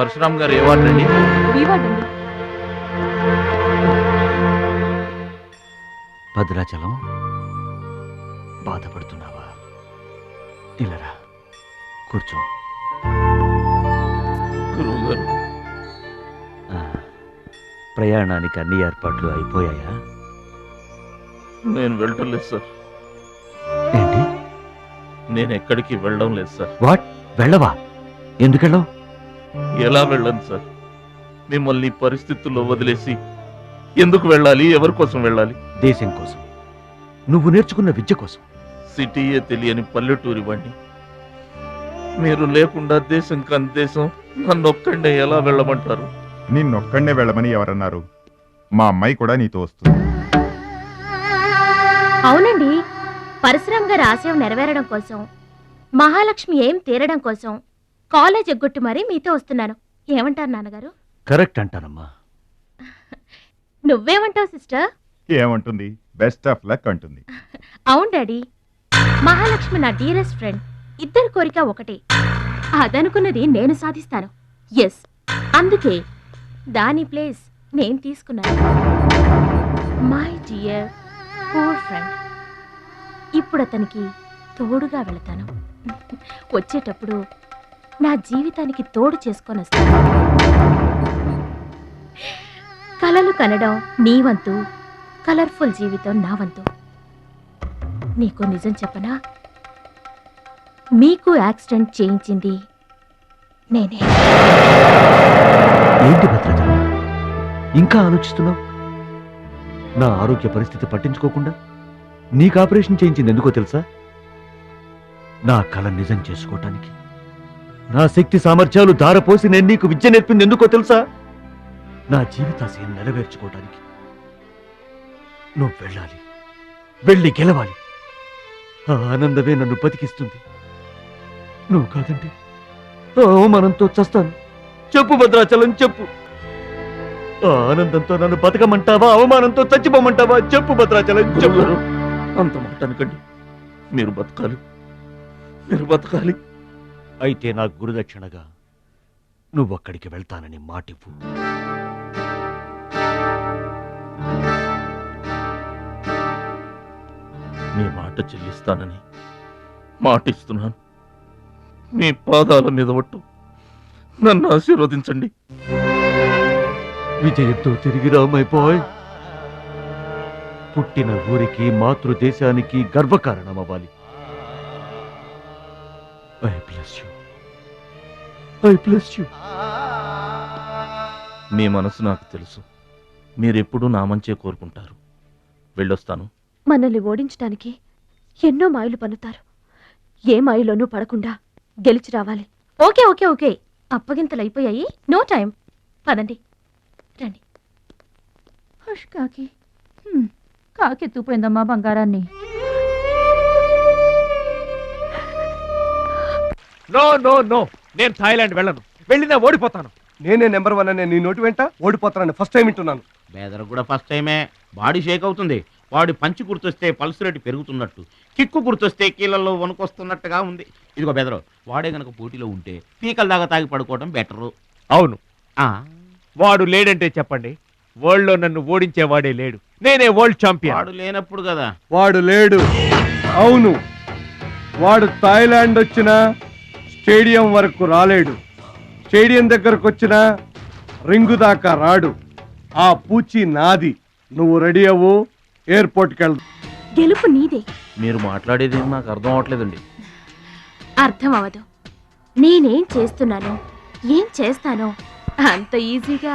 పరశురామ్ గారు ఏ వార్డు అండి? భద్రాచలం, బాధపడుతున్నావా? ఇలారా కూర్చో. గురువుగారు, ప్రయాణానికి అన్ని ఏర్పాట్లు అయిపోయాయా? నేను వెళ్ళటం లేదు సార్. ఏంటి? నేను ఎక్కడికి వెళ్ళడం లేదు సార్. వాట్? వెళ్ళవా? ఎందుకెళ్ళవు? ఎలా వెళ్ళను సార్? మిమ్మల్ని పరిస్థితుల్లో వదిలేసి ఎందుకు వెళ్ళాలి? ఎవరి కోసం వెళ్ళాలి? దేశం కోసం, నువ్వు నేర్చుకున్న విద్య కోసం. సిటీయే తెలియని పల్లెటూరి వాణ్ణి. మీరు లేకుండా దేశం కాని దేశం నన్నొక్కడే ఎలా వెళ్ళమంటారు? నిన్నొక్కడే వెళ్ళమని ఎవరన్నారు? మా అమ్మాయి కూడా నీతో వస్తుంది. అవునండి, పరశురామ్ గారి ఆశయం నెరవేరడం కోసం, మహాలక్ష్మి ఏం తీరడం కోసం కాలేజ్ ఎగ్గొట్టి మరీ మీతో వస్తున్నాను. ఏమంటారు నాన్నగారు? కరెక్ట్ అంటానమ్మా. నువ్వేమంటావు సిస్టర్? ఏమంటుంది? బెస్ట్ ఆఫ్ లక్ అంటుంది. అవును డాడీ, మహాలక్ష్మి నా డియరెస్ట్ ఫ్రెండ్. ఇద్దరి కోరిక ఒకటే, అదనుకున్నది నేను సాధిస్తాను. ఎస్, అందుకే దాని ప్లేస్ నేను తీసుకున్నాను. My dear poor friend. ఇప్పుడు అతనికి తోడుగా వెళతాను. వచ్చేటప్పుడు నా జీవితానికి తోడు చేసుకొని వస్తాను. కలలు కనడం నీ వంతు, కలర్ఫుల్ జీవితం నా వంతు. నీకు నిజం చెప్పనా? మీకు యాక్సిడెంట్ చేయించింది నేనే. ఏంటి భద్రాచలం, ఇంకా ఆలోచిస్తున్నావు? నా ఆరోగ్య పరిస్థితి పట్టించుకోకుండా నీకు ఆపరేషన్ చేయించింది ఎందుకో తెలుసా? నా కళ నిజం చేసుకోవటానికి. నా శక్తి సామర్థ్యాలు ధారపోసి నేను నీకు విద్య నేర్పింది ఎందుకో తెలుసా? నా జీవితాశయం నెరవేర్చుకోవటానికి. నువ్వు వెళ్ళాలి, వెళ్ళి గెలవాలి. ఆ ఆనందమే నన్ను బతికిస్తుంది. నువ్వు కాదంటే అవమానంతో చస్తాను. చెప్పు భద్రాచలం, చెప్పు. ఆ ఆనందంతో నన్ను బతకమంటావా, అవమానంతో చచ్చిపోమంటావా? చెప్పు భద్రాచలం, చెప్పు. అంత మాట అనకండి. మీరు బతకాలి, మీరు బతకాలి. అయితే నా గురుదక్షిణగా నువ్వక్కడికి వెళ్తానని మాటివ్వు. మీ మాట చెల్లిస్తానని మాటిస్తున్నాను. మీ పాదాల మీద ఒట్టు. నన్ను ఆశీర్వదించండి. విజయంతో తిరిగి రామైపోయ్. పుట్టిన ఊరికి, మాతృదేశానికి గర్వకారణమవ్వాలి. I bless you. I bless you. మీ మనసు నాకు తెలుసు. మీరెప్పుడూ నా మంచే కోరుకుంటారు. వెళ్ళొస్తాను. మనల్ని ఓడించడానికి ఎన్నో మాయలు పన్నుతారు. ఏ మాయలోనూ పడకుండా గెలిచి రావాలి. ఓకే ఓకే ఓకే, అప్పగింతలు అయిపోయాయి. No time. పదండి, రండి. హష్ కాకి, కాకెత్తుపోయిందమ్మా బంగారాన్ని. నో నో నో, నేను థాయిలాండ్ వెళ్ళను. వెళ్ళినా ఓడిపోతాను. నేనే నెంబర్ 1 అనే నీ నోటి వెంట ఓడిపోతానని ఫస్ట్ టైం వింటున్నాను. బేదర్ కూడా ఫస్ట్ టైమే. బాడీ షేక్ అవుతుంది. వాడి పంచి గుర్తొస్తే పల్స్ రేటు పెరుగుతున్నట్టు, కిక్కు గుర్తొస్తే కీళ్ళల్లో వణుకొస్తున్నట్టుగా ఉంది. ఇదిగో బెదరు, వాడే గనక పోటీలో ఉంటే పీకల దాకా తాగి పడుకోవడం బెటరు. అవును, వాడు లేడంటే చెప్పండి. వరల్డ్ లో నన్ను ఓడించేవాడే లేడు. నేనే వరల్డ్ ఛాంపియన్. వాడు లేనప్పుడు కదా. వాడు లేడు. అవును, వాడు థాయిలాండ్ వచ్చినా స్టేడియం వరకు రాలేడు. స్టేడియం దగ్గరకు వచ్చినా రింగు దాకా రాడు. ఆ పూచి నాది. నువ్వు రెడీ అవ్వు, ఎయిర్పోర్ట్కి వెళ్దు. గెలుపు నీదే. మీరు మాట్లాడేది నాకు అర్థం అవట్లేదండి. అర్థం అవదు. నేనేం చేస్తున్నానో, ఏం చేస్తానో అంత ఈజీగా